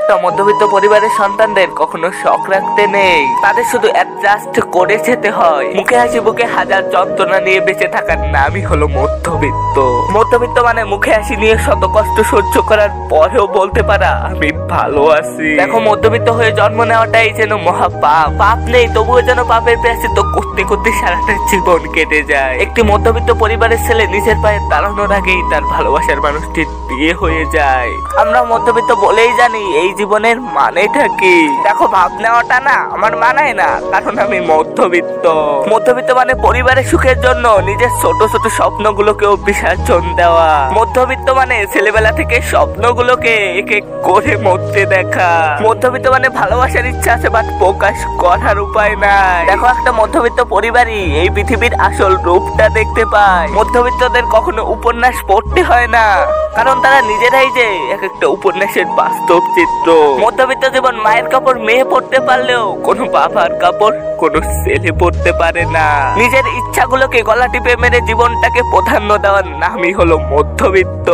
একটা মধ্যবিত্ত পরিবারের সন্তানদের কখনো শখ রাখতে নেই, তাদের শুধু অ্যাডজাস্ট করে যেতে হয়। মুখে হাসি বুকে হাজার যন্ত্রণা নিয়ে বেঁচে থাকার নামই হলো মধ্যবিত্ত। মধ্যবিত্ত মানে মুখে হাসি নিয়ে শত কষ্ট সহ্য করার পরেও বলতে পারা আমি ভালো আছি। দেখো, মধ্যবিত্ত হয়ে জন্ম নেওয়াটাই যেন মহা পাপ। পাপ নেই, তবুও যেন পাপের প্রায়শ্চিত্ত করতে করতে সারাটা জীবন কেটে যায়। একটি মধ্যবিত্ত পরিবারের ছেলে নিজের পায়ে দাঁড়ানোর আগেই তার ভালোবাসার মানুষটির বিয়ে হয়ে যায়। আমরা মধ্যবিত্ত বলেই জানি এই জীবনের মানেটা কি। দেখো, ভাব নেওয়াটা না আমার মানায় না, কারণ আমি মধ্যবিত্ত। মধ্যবিত্ত মানে পরিবারের সুখের জন্য নিজের ছোট ছোট স্বপ্নগুলোকেও বিসর্জন দেওয়া। মধ্যবিত্ত মানে ছেলেবেলা থেকে স্বপ্নগুলোকে এক এক করে মরতে দেখা। মধ্যবিত্ত মানে ভালোবাসার ইচ্ছা আছে বাট প্রকাশ করার উপায় নাই। দেখো, একটা মধ্যবিত্ত পরিবারই এই পৃথিবীর আসল রূপটা দেখতে পায়। মধ্যবিত্তদের কখনো উপন্যাস পড়তে হয় না, কারণ তারা নিজেরাই যে এক একটা উপন্যাসের বাস্তব চিত্র। মধ্যবিত্ত জীবন মায়ের কাপড় মেয়ে পড়তে পারলেও কোনো বাবার কাপড় কোনো ছেলে পড়তে পারে না। নিজের ইচ্ছাগুলোকে গলা টিপে মেরে জীবনটাকে প্রাধান্য দেওয়ার নামই হলো মধ্যবিত্ত।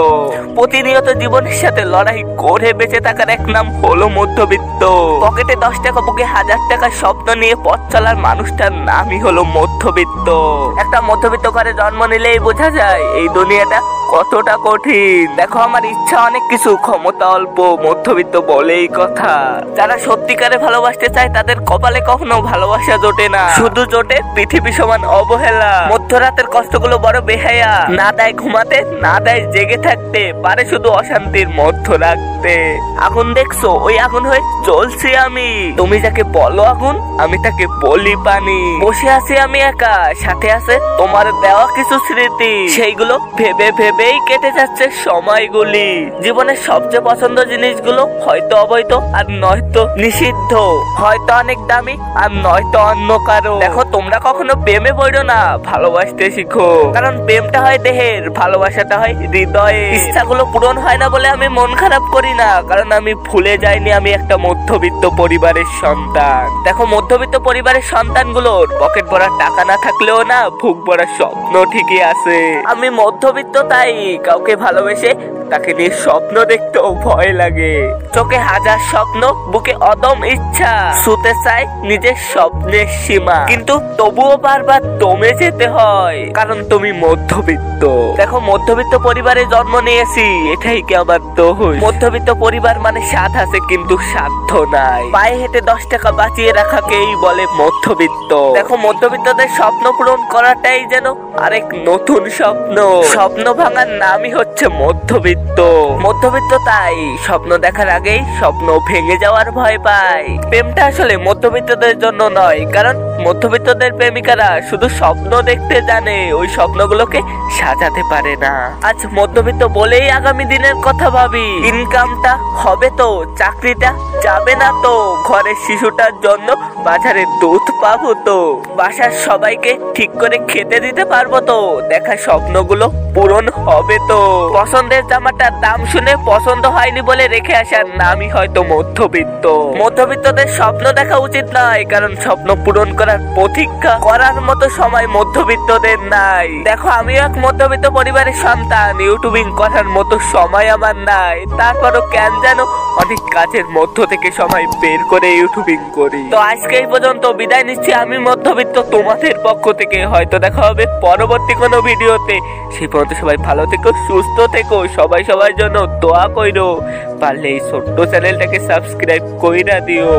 প্রতিনিয়ত জীবনের সাথে লড়াই করে বেঁচে থাকার এক নাম হলো মধ্যবিত্ত। পকেটে 10 টাকা বুকে 1000 টাকার স্বপ্ন নিয়ে পথ চলার মানুষটার নামই হলো মধ্যবিত্ত। একটা মধ্যবিত্ত ঘরে জন্ম নিলেই বোঝা যায় এই দুনিয়াটা কতটা কঠিন। দেখো, আমার ইচ্ছা অনেক কিছু, ক্ষমতা অল্প, মধ্যবিত্ত বলেই কথা। যারা সত্যিকারে ভালোবাসতে চায় তাদের কপালে কখনো ভালোবাসা জোটে না, শুধু জোটে পৃথিবী সমান অবহেলা। মধ্যরাতের কষ্টগুলো বড় বেহায়া, না দেয় ঘুমাতে, না দেয় জেগে থাকতে, পারে শুধু অশান্তির মধ্য রাখতে। আগুন দেখছো, ওই আগুন হয়ে জ্বলছি আমি। তুমি যাকে বলো আগুন, আমি তাকে বলি পানি। বসে আছি আমি একা, সাথে আছে তোমার দেওয়া কিছু স্মৃতি। সেইগুলো ভেবে ভেবেই কেটে যাচ্ছে সময়গুলি। জীবনের সবচেয়ে পছন্দ জিনিসগুলো হয়তো অবৈধ আর নয়তো নিষিদ্ধ, হয়তো অনেক দামি আর নয়তো অন্য কারো। দেখো, তোমরা কখনো প্রেমে পড়ো না, ভালোবাসতে শিখো। কারণ প্রেমটা হয় দেহের, ভালোবাসাটা হয় হৃদয়ে। ইচ্ছাগুলো পূরণ হয় না বলে আমি মন খারাপ করি না, কারণ আমি ভুলে যাইনি আমি একটা মধ্যবিত্ত পরিবারের সন্তান। দেখো, মধ্যবিত্ত পরিবারের সন্তানগুলোর পকেট ভরা টাকা না থাকলেও না বুক ভরা স্বপ্ন ঠিকই আছে। আমি মধ্যবিত্ত, তাই কাউকে ভালোবেসে তাকে নিয়ে স্বপ্ন দেখতেও ভয় লাগে। চোখে হাজার স্বপ্ন, বুকে অদম ইচ্ছা, ছুতে চাই নিজের স্বপ্নের সীমা, কিন্তু তবুও বারবার দমে যেতে হয়, কারণ তুমি মধ্যবিত্ত। দেখো, মধ্যবিত্ত পরিবারে জন্ম নিয়েছি, এটাই কি আমার দোষ? মধ্যবিত্ত পরিবার মানে স্বাদ আছে কিন্তু সাধ্য নাই। পায়ে হেঁটে 10 টাকা বাঁচিয়ে রাখাকেই বলে মধ্যবিত্ত। দেখো, মধ্যবিত্তদের স্বপ্ন পূরণ করাটাই যেন আরেক নতুন স্বপ্ন। স্বপ্ন ভাঙার নামই হচ্ছে মধ্যবিত্ত। মধ্যবিত্ত তাই স্বপ্ন দেখার আগেই স্বপ্ন ভেঙে যাওয়ার ভয় পায়। প্রেমটা আসলে মধ্যবিত্তদের জন্য নয়, কারণ মধ্যবিত্তদের প্রেমিকারা শুধু স্বপ্ন দেখতে জানে, ওই স্বপ্নগুলোকে সাজাতে পারে না। আজ মধ্যবিত্ত বলেই আগামী দিনের কথা ভাবি। ইনকামটা হবে তো, চাকরিটা যাবে না তো, ঘরের শিশুটার জন্য বাজারে দুধ পাবো তো, বাসার সবাইকে ঠিক করে খেতে দিতে পারবো তো, দেখা স্বপ্নগুলো পূরণ হবে তো। পছন্দের জামাটার দাম শুনে পছন্দ হয়নি বলে রেখে আসার নামই হয়তো মধ্যবিত্ত। মধ্যবিত্তদের স্বপ্ন দেখা উচিত নয়, কারণ স্বপ্ন পূরণ করার প্রতীক্ষা করার মতো সময় মধ্যবিত্তদের নাই। দেখো, আমিও এক মধ্যবিত্ত পরিবারের সন্তান, ইউটিউবিং করার মতো সময় আমার নাই, তারপরও কেন যেন অনেক কাজের মধ্য থেকে সময় বের করে ইউটিউবিং করি। তো আজকে এই পর্যন্ত বিদায় নিচ্ছি আমি মধ্যবিত্ত তোমাদের পক্ষ থেকে। হয়তো দেখা হবে পরবর্তী কোনো ভিডিওতে। সেই পর্যন্ত সবাই ভালো থেকো, সুস্থ থেকো, সবাই সবার জন্য দোয়া কইরো। পারলে এই ছোট্ট চ্যানেলটাকে সাবস্ক্রাইব কইরা দিও।